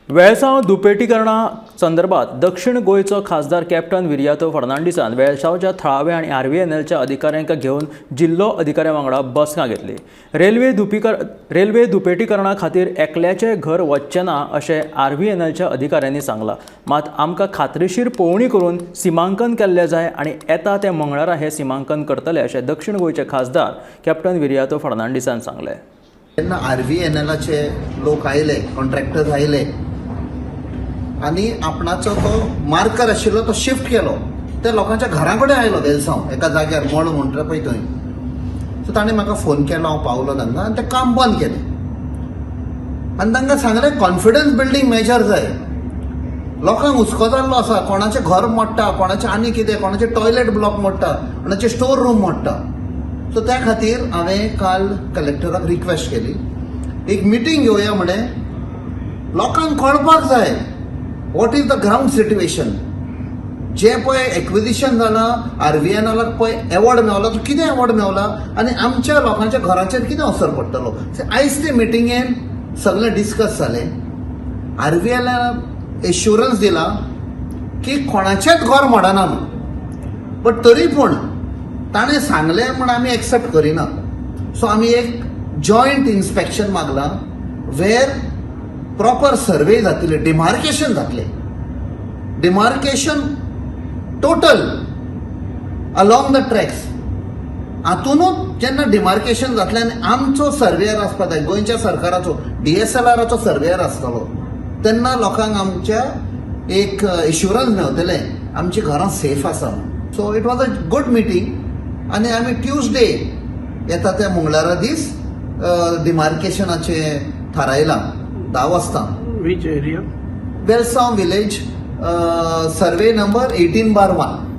वेळसांव दुपेटीकरणा संदर्भात दक्षिण गोयचो खासदार कॅप्टन विर्यातो फर्नांडिसान वेळसांवच्या थळावे आनी आरव्हीएनएलच्या अधिकाऱ्यांक घेवन जिल्लो अधिकाऱ्यां वांगडा बसका घेतली। रेल्वे दुपेटीकरणा खातीर एकल्याचें घर वचचें ना अशें आरव्हीएनएलच्या अधिकाऱ्यांनी सांगलां। मात आमकां खात्रीशीर पळोवणी करून सिमांकन केल्लें जाय आनी येता ते मंगळारा हें सिमांकन करतले अशें दक्षिण गोयचे खासदार कॅप्टन विर्यातो फर्नांडिसान सांगलें। जेन्ना आरव्हीएनएलाचे लोक आयले, कॉन्ट्रॅक्टर्स आयले आनी आपणाचो तो मार्कर आशिल्लो तो शिफ्ट केलो, त्या लोकांच्या घरा कडेन आयलो वेलसांव एका जाग्यार मळ म्हणटा पळय थंय। सो ताणें म्हाका फोन केलो, हांव पावलो तांकां आनी तें काम बंद केलें आनी तांकां सांगलें कॉन्फिडन्स बिल्डींग मेजर जाय। लोकांक हुस्को जाल्लो आसा, कोणाचें घर मोडटा, कोणाचें आनी कितें, कोणाचें टॉयलेट ब्लॉक मोडटा, कोणाचें स्टोर रूम मोडटा। सो त्या खातीर हांवें काल कलेक्टराक रिक्वेस्ट केली, एक मिटींग घेवया म्हणें, लोकांक कळपाक जाय what is the ground situation. जें पळय एक्विजिशन जालां, आरव्हीएनएलाक पळय एवॉर्ड मेवला, तो कितें एवॉर्ड मेवला आनी आमच्या लोकांच्या घरांचेर कितें असर पडटलो। आयज ते मिटिंगेन सगळें डिस्कस जालें। आरव्हीएनएल एश्युरन्स दिला की कोणाचेंच घर मोडना म्हणून, बट तरी पूण ताणें सांगलें म्हण आमी एक्सेप्ट करिना। सो आमी एक जॉयंट इन्स्पेक्शन मागलां वेर प्रॉपर सर्वे जातले, डिमार्केशन जातलें, demarcation total along the tracks. हातूनच जेन्ना डिमार्केशन जातलें आनी आमचो सर्वेयर आसपाक जाय, गोंयच्या सरकाराचो DSLRाचो सर्वेयर आसतलो, तेन्ना लोकांक आमच्या एक एश्युरन्स मेवतले आमची घरां सेफ आसा। So it was a good meeting आनी आमी ट्यूजडे येता त्या मंगळारा दीस डिमार्केशनाचें थारायलां 10 वाजता। Which area? Velsao village, survey number 18/1।